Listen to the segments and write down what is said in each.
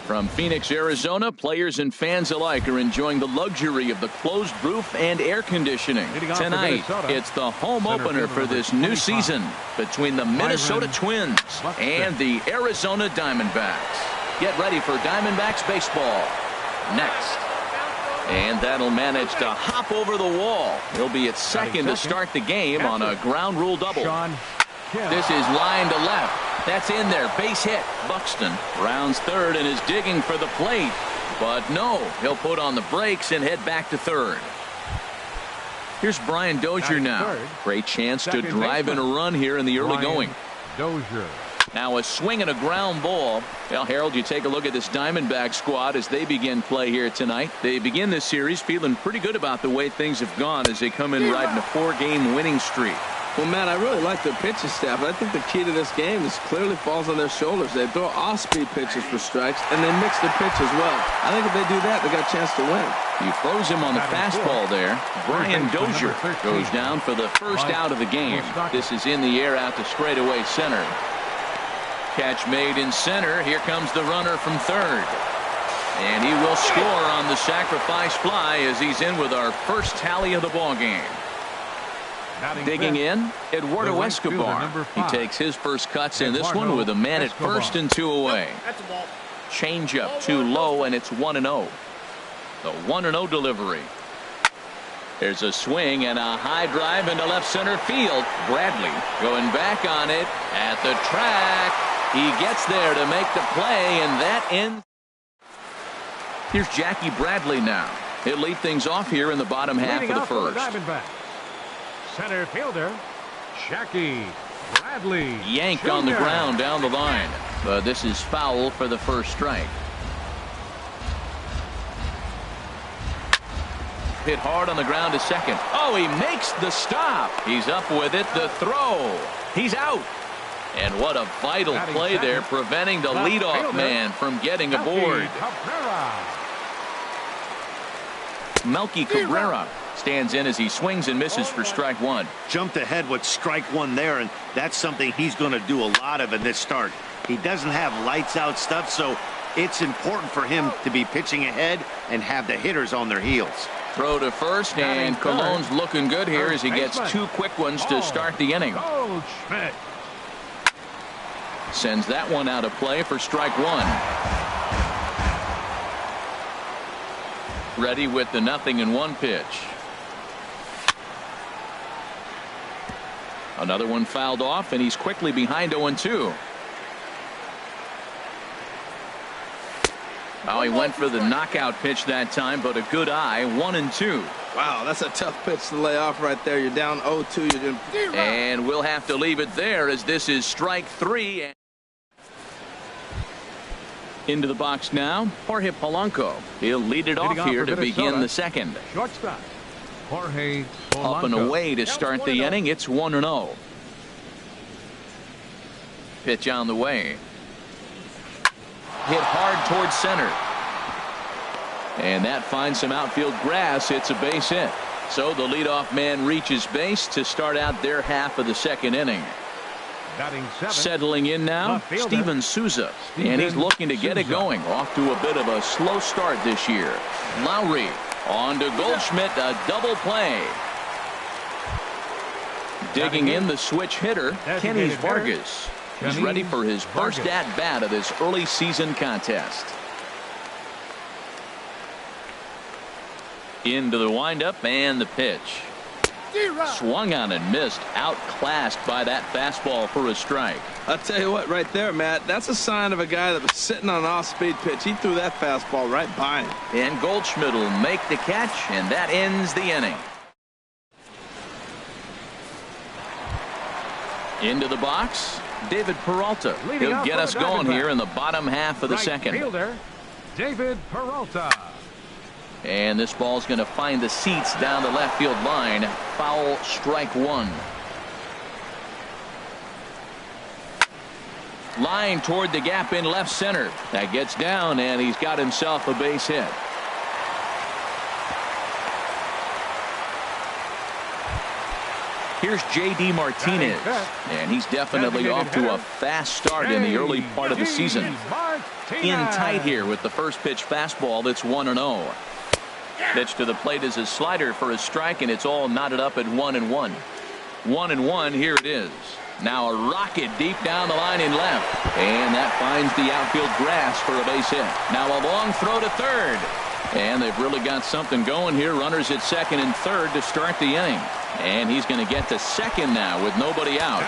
From Phoenix, Arizona, players and fans alike are enjoying the luxury of the closed roof and air conditioning. Tonight, it's the home opener for this new season between the Minnesota Twins and the Arizona Diamondbacks. Get ready for Diamondbacks baseball next. And that'll manage to hop over the wall. He'll be at second to start the game on a ground rule double. This is line to left. That's in there. Base hit. Buxton rounds third and is digging for the plate. But no, he'll put on the brakes and head back to third. Here's Brian Dozier now. Great chance to drive in a run here in the early going. Dozier. Now a swing and a ground ball. Well, Harold, you take a look at this Diamondback squad as they begin play here tonight. They begin this series feeling pretty good about the way things have gone as they come in riding a 4-game winning streak. Well, Matt, I really like their pitching staff. I think the key to this game is clearly falls on their shoulders. They throw off-speed pitches for strikes, and they mix their pitch as well. I think if they do that, they got a chance to win. You froze him on the fastball there. Brian Dozier goes down for the first out of the game. This is in the air out to straightaway center. Catch made in center. Here comes the runner from third. And he will score on the sacrifice fly as he's in with our first tally of the ball game. Digging in, Eduardo Escobar. He takes his first cuts in this one with a man at first and 2 away. Change up too low, and it's 1-0. The 1-0 delivery. There's a swing and a high drive into left center field. Bradley going back on it at the track. He gets there to make the play, and that ends. Here's Jackie Bradley now. He'll lead things off here in the bottom half of the first. Center fielder Jackie Bradley. Yanked on the ground down the line, but this is foul for the first strike. Hit hard on the ground to second. Oh, he makes the stop. He's up with it. The throw. He's out. And what a vital play there, preventing the leadoff man from getting aboard. Melky Cabrera stands in as he swings and misses for strike one. Jumped ahead with strike one there, and that's something he's going to do a lot of in this start. He doesn't have lights out stuff, so it's important for him to be pitching ahead and have the hitters on their heels. Throw to first, and Cologne's looking good here as he gets 2 quick ones to start the inning. Sends that one out of play for strike one. Ready with the 0-1 pitch. Another one fouled off, and he's quickly behind 0-2. Oh, he went for the knockout pitch that time, but a good eye. 1-2. Wow, that's a tough pitch to lay off right there. You're down 0-2. And we'll have to leave it there as this is strike 3. Into the box now, Jorge Polanco. He'll lead it off here to begin the second. Shortstop Jorge Polanco. Up and away to start the inning. It's 1-0. Pitch on the way. Hit hard towards center. And that finds some outfield grass. It's a base hit. So the leadoff man reaches base to start out their half of the second inning. Settling in now, Steven Souza, and he's looking to get it going. Off to a bit of a slow start this year. Lowry on to Goldschmidt, a double play. Digging in the switch hitter, Kenny Vargas. He's ready for his first at-bat of this early season contest. Into the windup and the pitch. Swung on and missed, outclassed by that fastball for a strike. I'll tell you what, right there, Matt, that's a sign of a guy that was sitting on an off-speed pitch. He threw that fastball right by him. And Goldschmidt will make the catch, and that ends the inning. Into the box, David Peralta. He'll get us going here in the bottom half of the second. Fielder, David Peralta. And this ball's going to find the seats down the left field line. Foul, strike one. Line toward the gap in left center. That gets down, and he's got himself a base hit. Here's J.D. Martinez, and he's definitely off to a fast start in the early part of the season. in tight here with the first pitch fastball that's 1-0. Pitch to the plate is a slider for a strike, and it's all knotted up at 1-1. 1-1, here it is. Now a rocket deep down the line in left, and that finds the outfield grass for a base hit. Now a long throw to third, and they've really got something going here. Runners at second and third to start the inning, and he's going to get to second now with nobody out.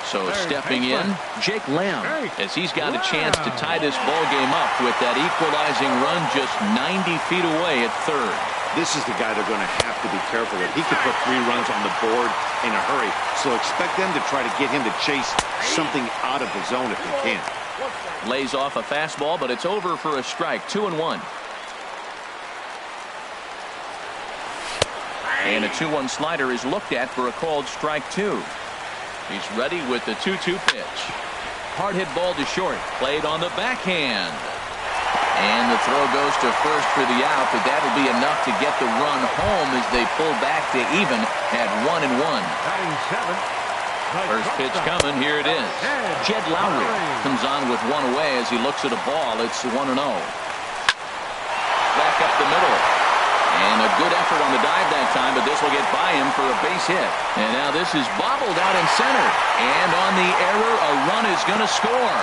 So stepping in, Jake Lamb, as he's got a chance to tie this ball game up with that equalizing run just 90 feet away at third. This is the guy they're going to have to be careful with. He could put 3 runs on the board in a hurry, so expect them to try to get him to chase something out of the zone if they can. Lays off a fastball, but it's over for a strike. 2-1. And a 2-1 slider is looked at for a called strike 2. He's ready with the 2-2 pitch. Hard hit ball to short. Played on the backhand. And the throw goes to first for the out, but that'll be enough to get the run home as they pull back to even at 1-1. First pitch coming. Here it is. Jed Lowry comes on with one away as he looks at a ball. It's 1-0. Back up the middle. And a good effort on the dive that time, but this will get by him for a base hit. And now this is bobbled out in center. And on the error, a run is going to score.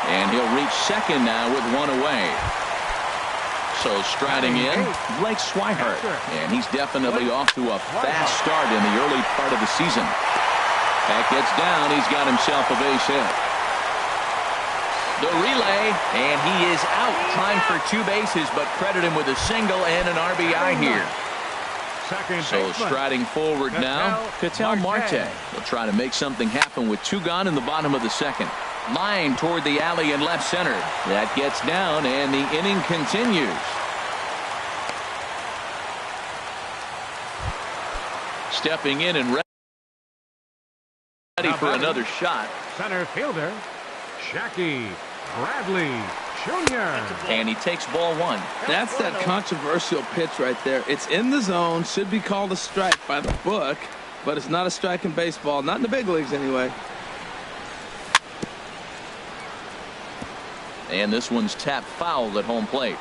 And he'll reach second now with one away. So striding in, Blake Swihart. And he's definitely off to a fast start in the early part of the season. That gets down. He's got himself a base hit. The relay, and he is out. Time for 2 bases, but credit him with a single and an RBI here. So striding forward now, Ketel Marte will try to make something happen with 2 gone in the bottom of the second. Line toward the alley in left center. That gets down, and the inning continues. Stepping in and ready for another shot. Center fielder, Jackie Bradley Jr. And he takes ball 1. That's that controversial pitch right there. It's in the zone, should be called a strike by the book, but it's not a strike in baseball, not in the big leagues anyway. And this one's tapped foul at home plate.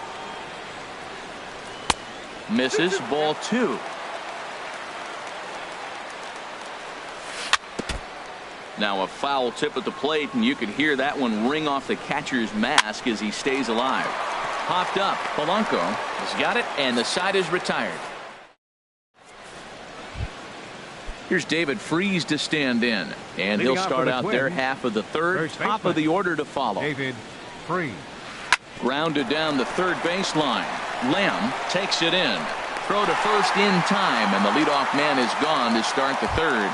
Misses, ball 2. Now a foul tip at the plate, and you could hear that one ring off the catcher's mask as he stays alive. Popped up. Polanco has got it, and the side is retired. Here's David Freese to stand in, and he'll start out their half of the third. Top of the order to follow. David Freese. Grounded down the third baseline. Lamb takes it in. Throw to first in time, and the leadoff man is gone to start the third.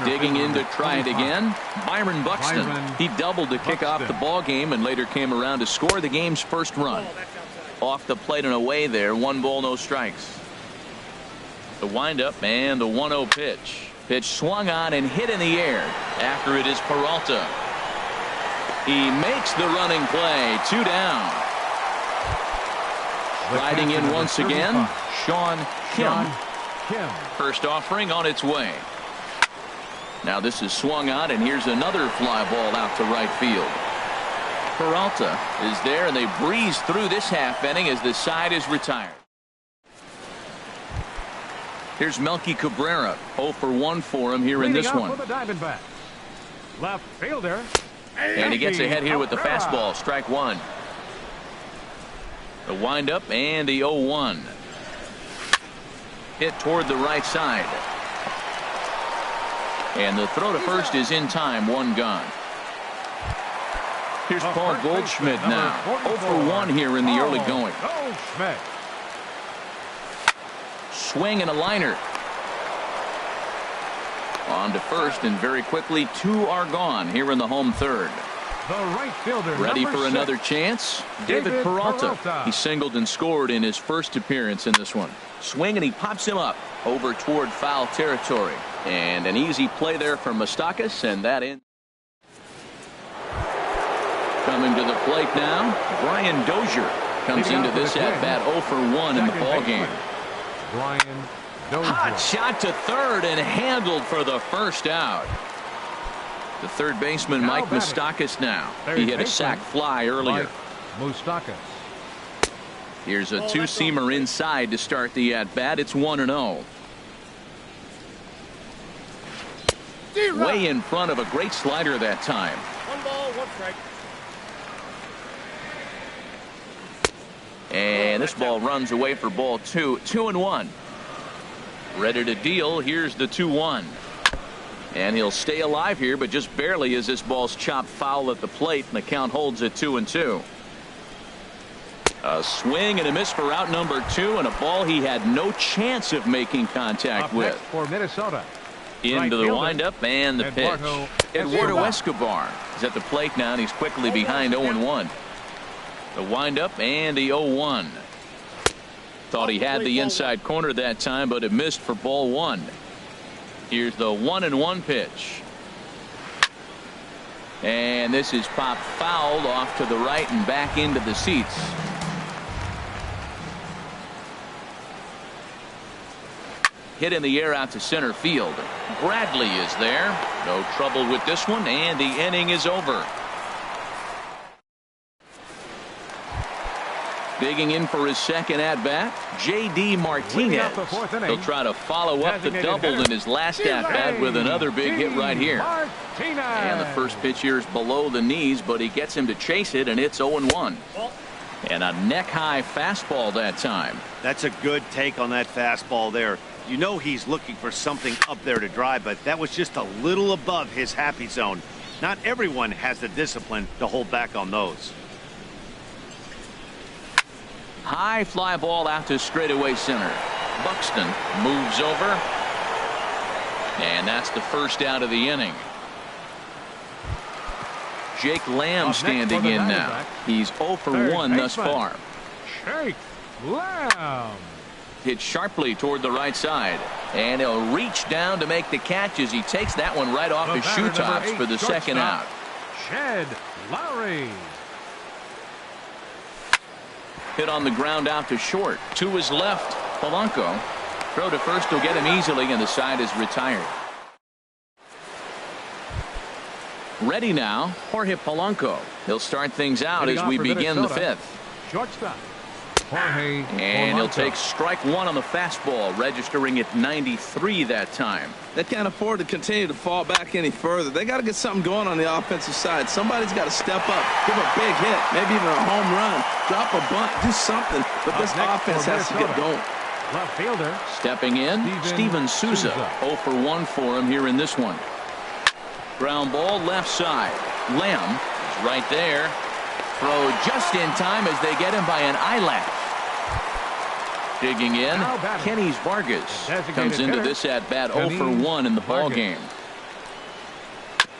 Digging in to try it again, Byron Buxton. He doubled to kick off the ball game and later came around to score the game's first run. Off the plate and away there, 1 ball, no strikes. The windup and the 1-0 pitch. Pitch swung on and hit in the air. After it is Peralta. He makes the running play. 2 down. Riding in once again, Sean Kim. First offering on its way. Now this is swung on, and here's another fly ball out to right field. Peralta is there, and they breeze through this half inning as the side is retired. Here's Melky Cabrera. 0 for 1 for him here in this one. Left fielder. And he gets ahead here with the fastball. Strike 1. The windup and the 0-1. Hit toward the right side. And the throw to first is in time. 1 gone. Here's Paul Goldschmidt now. 0 for 1 here in the early going. Swing and a liner. On to first, and very quickly 2 are gone here in the home third. The right fielder, ready for 6, another chance. David Peralta. He singled and scored in his first appearance in this one. Swing, and he pops him up over toward foul territory. And an easy play there from Moustakas, and that in. Coming to the plate now, Brian Dozier comes into this at bat 0 for 1 in the ball game. Brian Dozier. Hot shot to third and handled for the first out. The third baseman, Mike Moustakas now. He hit a sac fly earlier. Moustakas. Here's a two-seamer inside to start the at-bat. It's 1-0. Way in front of a great slider that time. 1 ball, 1 strike. And this ball runs away for ball 2. 2-1. Ready to deal. Here's the 2-1. And he'll stay alive here, but just barely as this ball's chopped foul at the plate, and the count holds at 2-2. A swing and a miss for out number 2, and a ball he had no chance of making contact with. For Minnesota. Into the windup and the pitch. Eduardo Escobar is at the plate now, and he's quickly behind 0-1. The windup and the 0-1. Thought he had the inside corner that time, but it missed for ball 1. Here's the 1-1 pitch. And this is popped fouled off to the right and back into the seats. Hit in the air out to center field. Bradley is there. No trouble with this one, and the inning is over. Digging in for his second at-bat, J.D. Martinez. He'll try to follow up the double in his last at-bat with another big hit right here. And the first pitch here is below the knees, but he gets him to chase it, and it's 0-1. And a neck-high fastball that time. That's a good take on that fastball there. You know he's looking for something up there to drive, but that was just a little above his happy zone. Not everyone has the discipline to hold back on those. High fly ball out to straightaway center. Buxton moves over. And that's the first out of the inning. Jake Lamb standing in now. He's 0 for 1 thus far. Jake Lamb. Hit sharply toward the right side. And he'll reach down to make the catch as he takes that one right off his shoe tops for the second out. Shed Lowry. Hit on the ground out to short. To his left, Polanco. Throw to first will get him easily, and the side is retired. Ready now, Jorge Polanco. He'll start things out as we begin the fifth. Shortstop. Jorge and he'll Polanco. take strike 1 on the fastball, registering at 93 that time. They can't afford to continue to fall back any further. They got to get something going on the offensive side. Somebody's got to step up, give a big hit, maybe even a home run, drop a bunt, do something. But this offense has to get going. Left fielder. Stepping in, Steven Souza. 0 for 1 for him here in this one. Ground ball left side. Lamb is right there. Throw just in time as they get him by an eyelash. Digging in, Kenny Vargas comes into this at bat 0 for 1 in the ball game.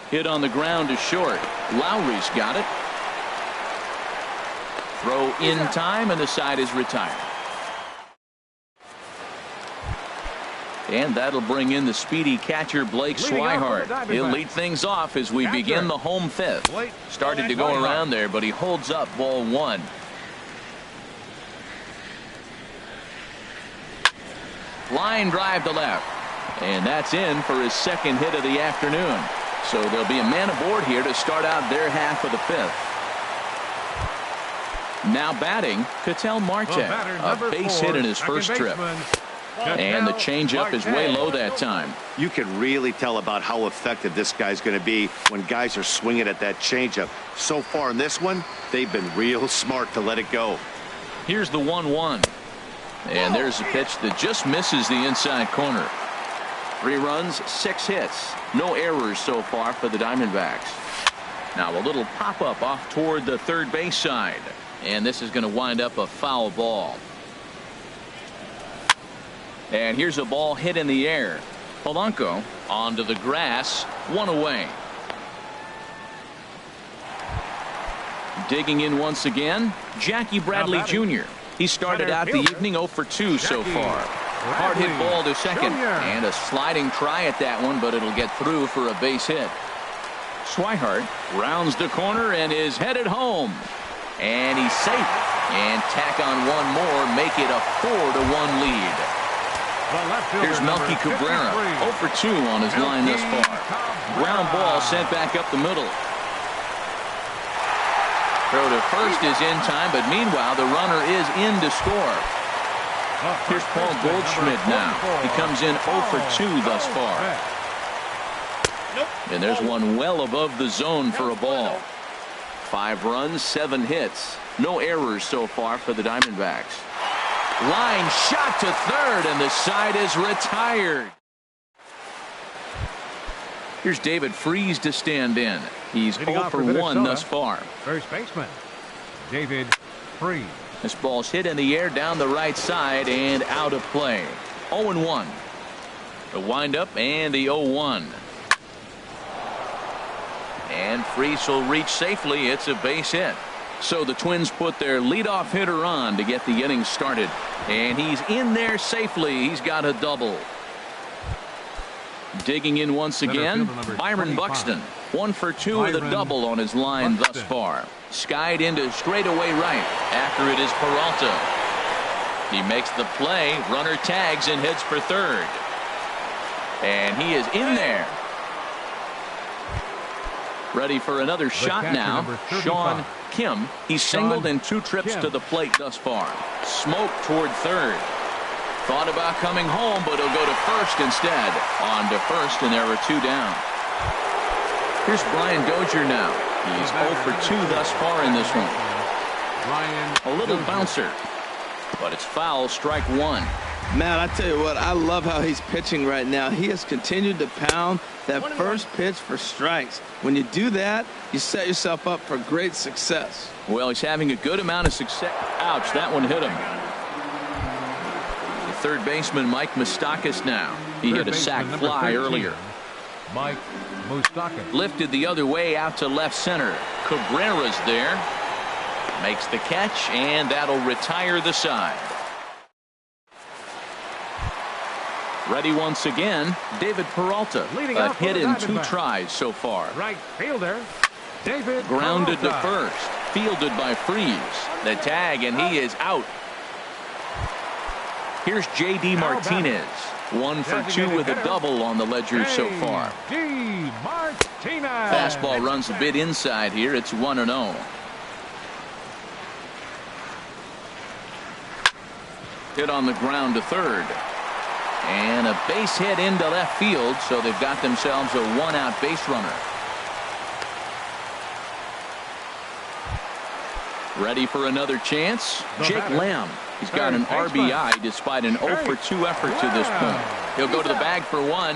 Hit on the ground to short. Lowry's got it. Throw in time, and the side is retired. And that'll bring in the speedy catcher Blake Swihart. He'll lead things off as we begin the home fifth. Started to go around there, but he holds up ball 1. Line drive to left. And that's in for his second hit of the afternoon. So there'll be a man aboard here to start out their half of the fifth. Now batting, Ketel Marte. A base hit in his first trip. And the changeup is way low that time. You can really tell about how effective this guy's going to be when guys are swinging at that changeup. So far in this one, they've been real smart to let it go. Here's the 1-1. And there's a pitch that just misses the inside corner. 3 runs, 6 hits. No errors so far for the Diamondbacks. Now a little pop-up off toward the third base side. And this is going to wind up a foul ball. And here's a ball hit in the air. Polanco onto the grass, 1 away. Digging in once again, Jackie Bradley Jr. He started out the evening 0 for 2 so far. Hard hit ball to second. And a sliding try at that one, but it'll get through for a base hit. Swihart rounds the corner and is headed home. And he's safe. And tack on one more, make it a 4-1 lead. Here's Melky Cabrera, 0 for 2 on his line thus far. Ground ball sent back up the middle. Throw to first is in time, but meanwhile the runner is in to score. Here's Paul Goldschmidt now. He comes in 0 for 2 thus far. And there's one well above the zone for a ball. 5 runs, 7 hits. No errors so far for the Diamondbacks. Line shot to third, and the side is retired. Here's David Freese to stand in. He's 0 for 1 thus far. First baseman, David Freese. This ball's hit in the air down the right side and out of play. 0-1. The windup and the 0-1. And Freese will reach safely. It's a base hit. So the Twins put their leadoff hitter on to get the inning started. And he's in there safely. He's got a double. Digging in once again, Byron Buxton. 1 for 2 with a double on his line thus far. Skied into straightaway right. After it is Peralta. He makes the play. Runner tags and heads for third. And he is in there. Ready for another shot now. Sean Kim. He's singled in 2 trips to the plate thus far. Smoke toward third. Thought about coming home, but he'll go to first instead. On to first, and there are 2 down. Here's Brian Dozier now. He's 0 for 2 thus far in this one. A little bouncer, but it's foul, strike 1. Man, I tell you what, I love how he's pitching right now. He has continued to pound that first pitch for strikes. When you do that, you set yourself up for great success. Well, he's having a good amount of success. Ouch, that one hit him. The third baseman, Mike Moustakas now. He hit a sac fly earlier. Mike Moustakas. Lifted the other way out to left center. Cabrera's there. Makes the catch, and that'll retire the side. Ready once again, David Peralta. A hit in 2 tries so far. Right fielder, David Grounded to Peralta. first. Fielded by Freese. The tag, and he is out. Here's J.D. Martinez. 1 for 2 with a double on the ledger so far. J.D. Martinez. Fastball runs a bit inside here. It's 1-0. Hit on the ground to third. And a base hit into left field, so they've got themselves a 1-out base runner. Ready for another chance? Jake Lamb. He's got an RBI despite an 0 for 2 effort to this point. He'll go to the bag for 1.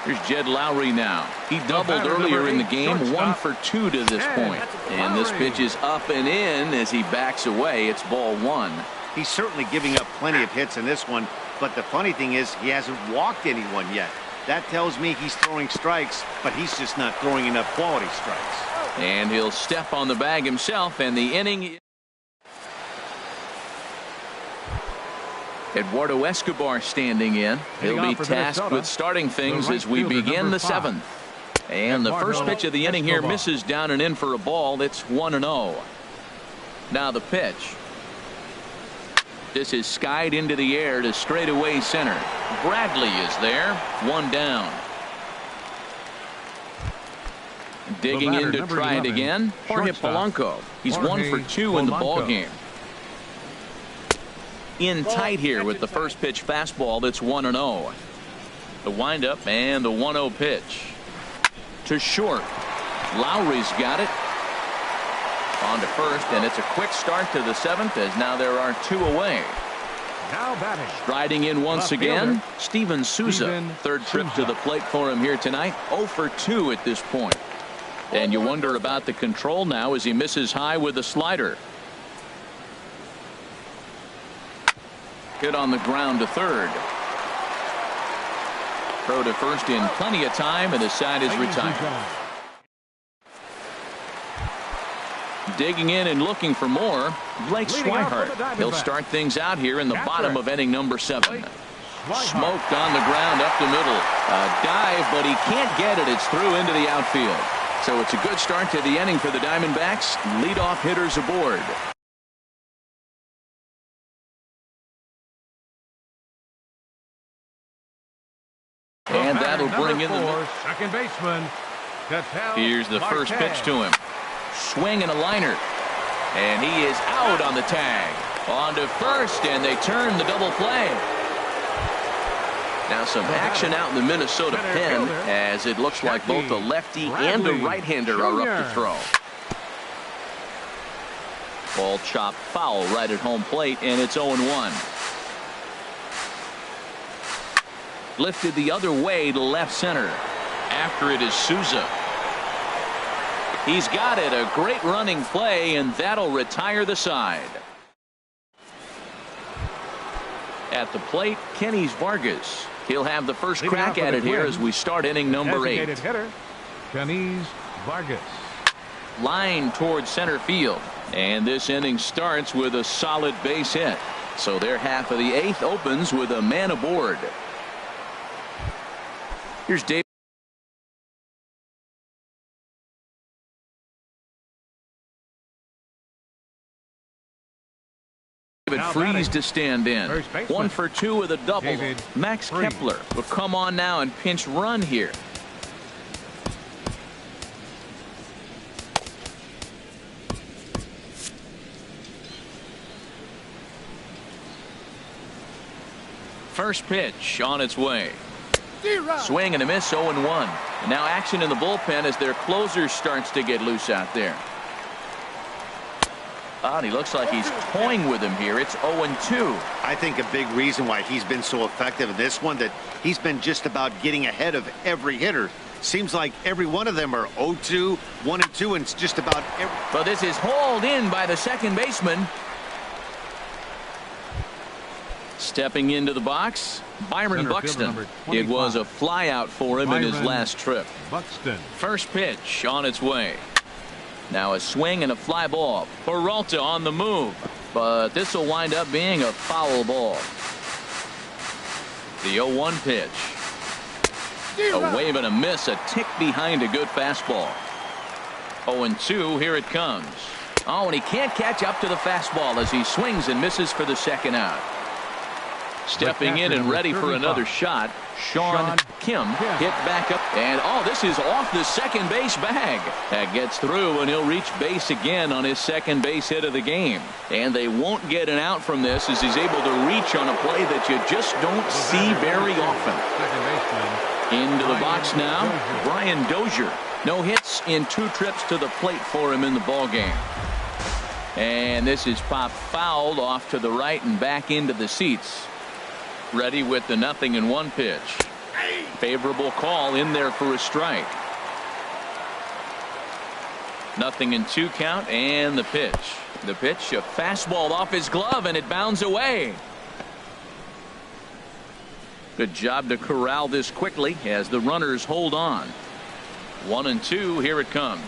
Here's Jed Lowry now. He doubled earlier in the game. 1 for 2 to this point. And this pitch is up and in as he backs away. It's ball 1. He's certainly giving up plenty of hits in this one, but the funny thing is he hasn't walked anyone yet. That tells me he's throwing strikes, but he's just not throwing enough quality strikes. And he'll step on the bag himself, and the inning. Eduardo Escobar standing in. He'll be tasked with starting things as we begin the 7th. And the first pitch of the inning here misses down and in for a ball. It's 1-0. Now the pitch. This is skied into the air to straightaway center. Bradley is there. 1 down. Digging in to try it again. Jorge Polanco. He's 1 for 2 in the ball game. In tight here with the first pitch fastball. That's 1-0. The windup and the 1-0 pitch. To short. Lowry's got it. On to first, and it's a quick start to the 7th as now there are 2 away. Now batting. Striding in once again, Steven Souza. Third trip to the plate for him here tonight. 0 for 2 at this point. And you wonder about the control now as he misses high with a slider. Hit on the ground to third. Throw to first in plenty of time, and the side is retired. Digging in and looking for more, Blake Swihart. He'll start things out here in the bottom of inning number 7. Smoked on the ground up the middle. A dive, but he can't get it. It's through into the outfield. So it's a good start to the inning for the Diamondbacks. Leadoff hitters aboard. that'll bring in the second baseman. Here's the first pitch to him. Swing and a liner. And he is out on the tag. On to first, and they turn the double play. Now some action out in the Minnesota pen, as it looks like both the lefty and the right-hander are up to throw. Ball chopped foul right at home plate, and it's 0-1. Lifted the other way to left center. After it is Souza. He's got it. A great running play, and that'll retire the side. At the plate, Kenny's Vargas. He'll have the first crack at it here as we start inning number 8. Hitter, Kenny's Vargas. Line towards center field. And this inning starts with a solid base hit. So their half of the 8th opens with a man aboard. Here's David Freeze to stand in. 1 for 2 with a double. Max Kepler will come on now and pinch run here. First pitch on its way. Swing and a miss, 0-1. And now action in the bullpen as their closer starts to get loose out there. And he looks like he's toying with him here. It's 0-2. I think a big reason why he's been so effective in this one, that he's been just about getting ahead of every hitter. Seems like every one of them are 0-2, 1-2, and it's just about every. But this is hauled in by the second baseman. Stepping into the box, Byron Buxton. It was a flyout for him in his last trip. Buxton. First pitch on its way. Now a swing and a fly ball. Peralta on the move, but this will wind up being a foul ball. The 0-1 pitch. A wave and a miss, a tick behind a good fastball. 0-2, here it comes. Oh, and he can't catch up to the fastball as he swings and misses for the second out. Stepping in and ready for another shot, Sean Kim hit back up, and this is off the second base bag. That gets through, and he'll reach base again on his second base hit of the game. And they won't get an out from this as he's able to reach on a play that you just don't see very often. Into the box now, Brian Dozier. No hits in 2 trips to the plate for him in the ballgame. And this is popped fouled off to the right and back into the seats. Ready with the 0-1 pitch. Favorable call in there for a strike. 0-2 count, and the pitch. The pitch, a fastball off his glove, and it bounds away. Good job to corral this quickly as the runners hold on. 1-2, here it comes.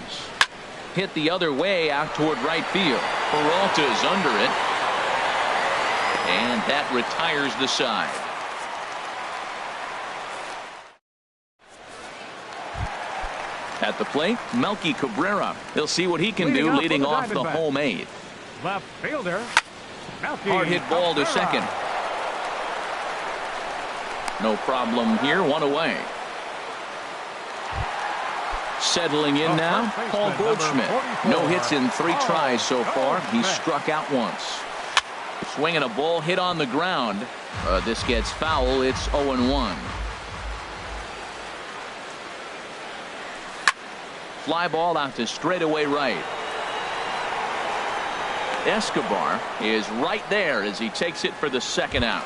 Hit the other way out toward right field. Peralta's under it. And that retires the side. At the plate, Melky Cabrera. He'll see what he can do leading off the home 8th. Left fielder, Melky. Hard hit ball to second. No problem here, 1 away. Settling in now, Paul Goldschmidt. No hits in 3 tries so far. He's struck out once. Swinging a ball hit on the ground. This gets foul. It's 0-1. Fly ball out to straightaway right. Escobar is right there as he takes it for the second out.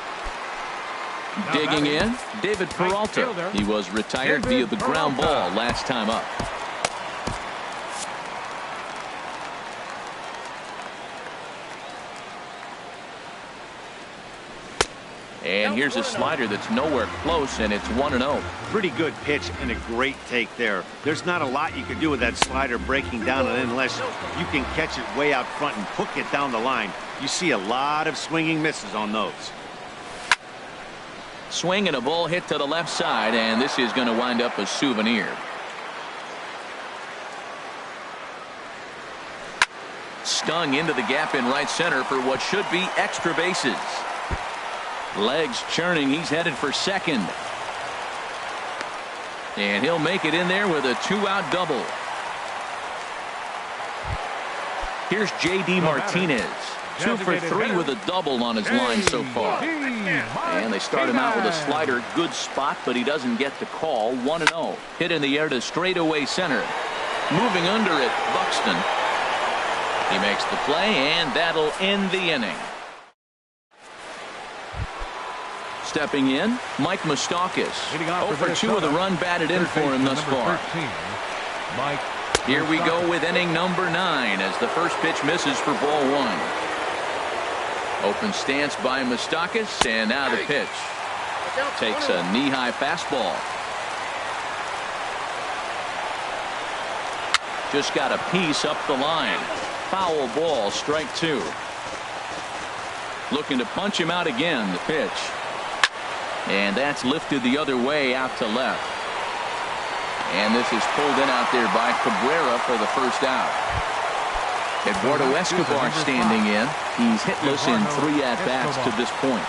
Digging in, David Peralta. He was retired via the ground ball last time up. And here's a slider that's nowhere close, and it's 1-0. Pretty good pitch and a great take there. There's not a lot you can do with that slider breaking down, and unless you can catch it way out front and hook it down the line, you see a lot of swinging misses on those. Swing and a ball hit to the left side, and this is going to wind up a souvenir. Stung into the gap in right center for what should be extra bases. Legs churning. He's headed for second. And he'll make it in there with a 2-out double. Here's J.D. Martinez. 2 for 3 with a double on his line so far. And they start him out with a slider. Good spot, but he doesn't get the call. 1-0. Hit in the air to straightaway center. Moving under it, Buxton. He makes the play, and that'll end the inning. Stepping in, Mike Moustakas. 0 for 2 with a run batted in for him thus far. Here we go with inning number 9 as the first pitch misses for ball 1. Open stance by Moustakas, and now the pitch. Takes a knee-high fastball. Just got a piece up the line. Foul ball, strike 2. Looking to punch him out again, the pitch. And that's lifted the other way out to left. And this is pulled in out there by Cabrera for the first out. Eduardo Escobar standing in. He's hitless in 3 at-bats to this point.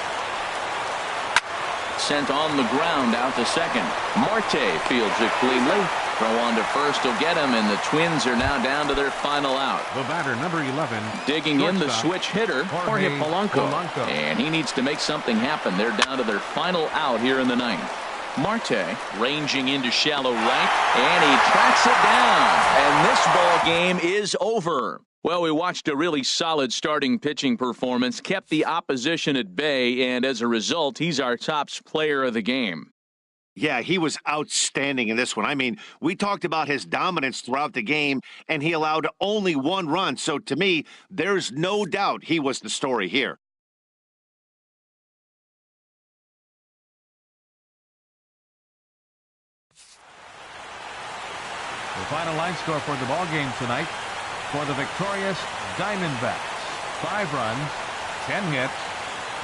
Sent on the ground out to second. Marte fields it cleanly. Throw on to first will get him, and the Twins are now down to their final out. The batter, number 11. Digging in the switch hitter, Jorge Polanco. And he needs to make something happen. They're down to their final out here in the 9th. Marte ranging into shallow right, and he tracks it down. And this ball game is over. Well, we watched a really solid starting pitching performance, kept the opposition at bay, and as a result, he's our top player of the game. Yeah, he was outstanding in this one. I mean, we talked about his dominance throughout the game, and he allowed only 1 run. So to me, there's no doubt he was the story here. The final line score for the ball game tonight for the victorious Diamondbacks: 5 runs, 10 hits,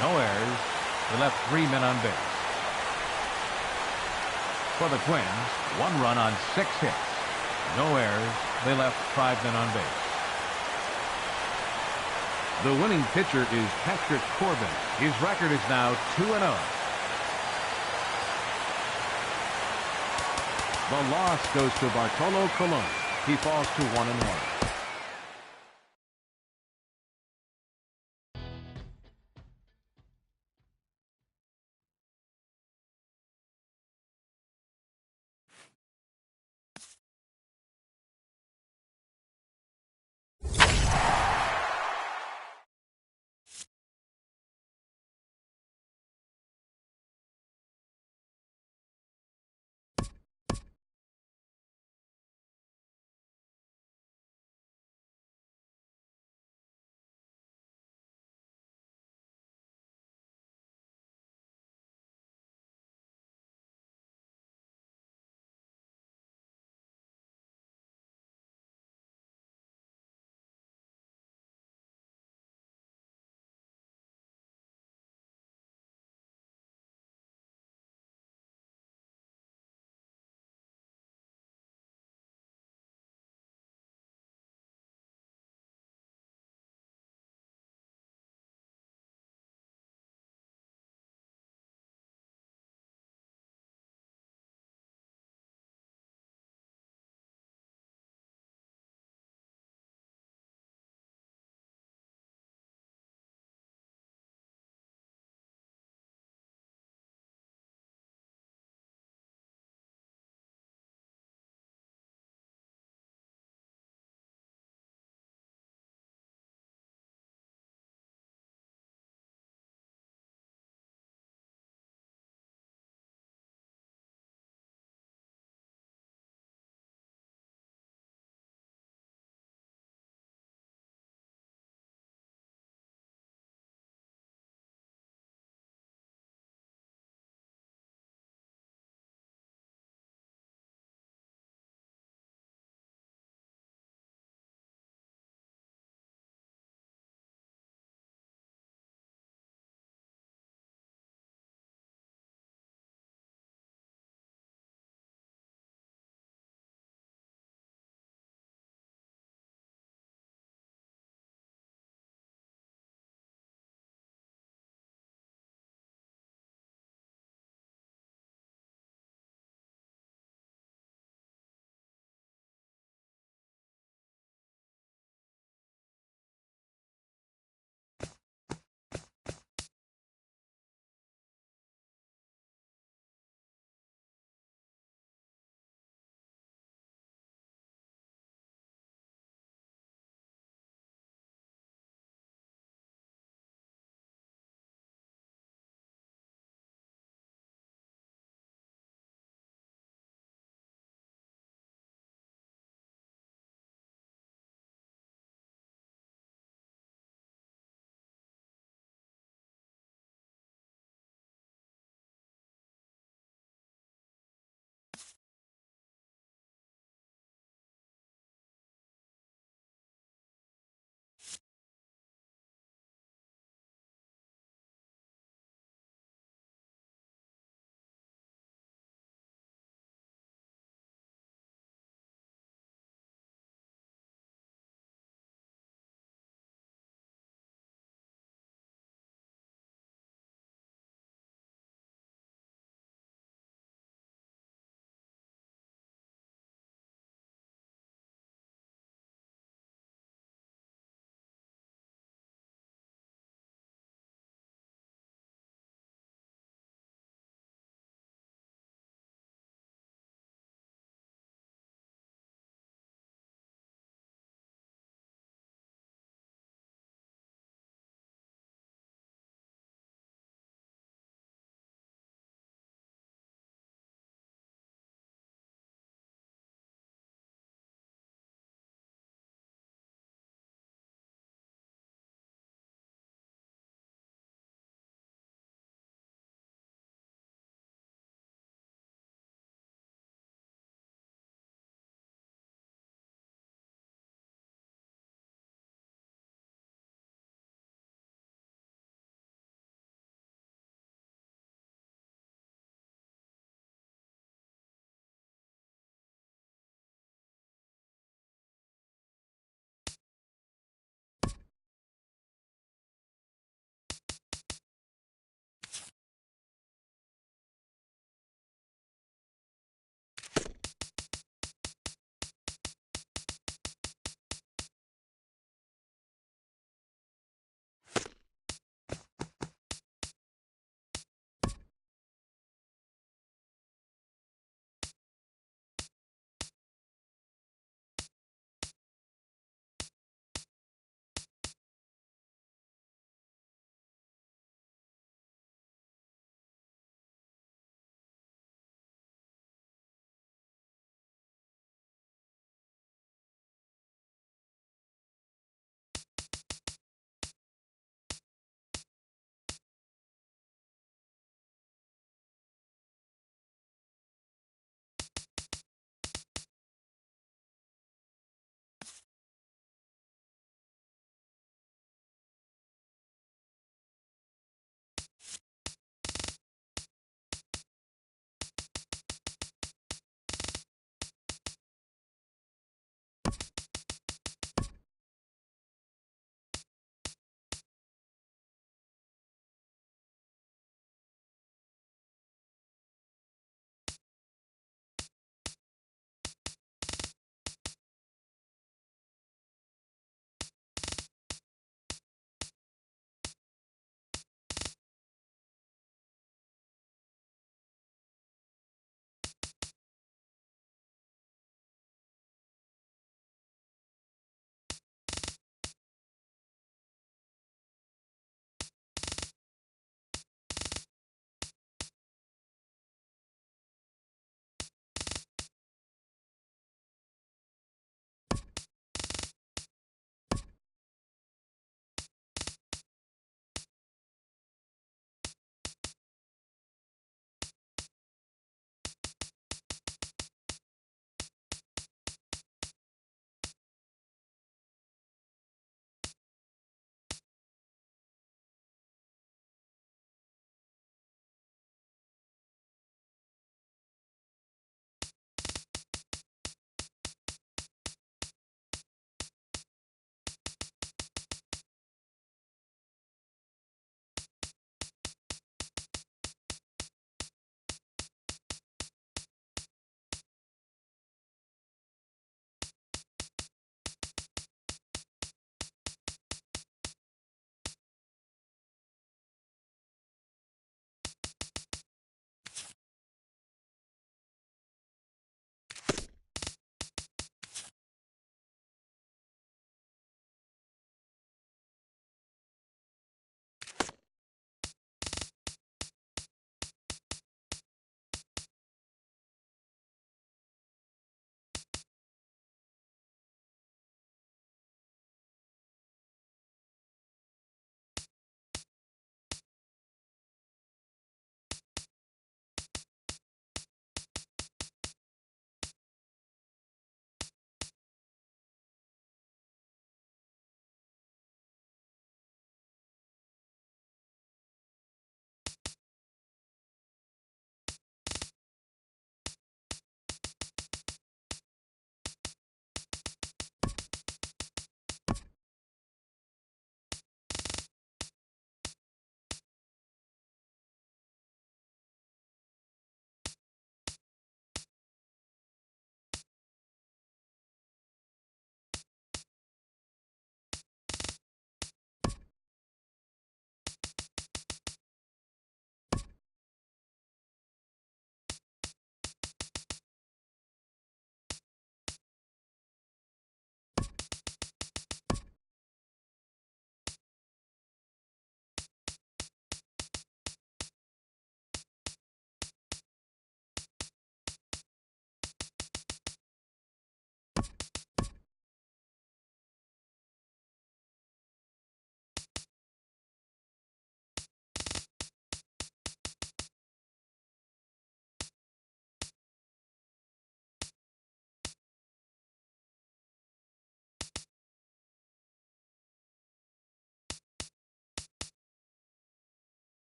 no errors. They left 3 men on base. For the Twins, 1 run on 6 hits, no errors. They left 5 men on base. The winning pitcher is Patrick Corbin. His record is now 2-0. The loss goes to Bartolo Colon. He falls to 1-1.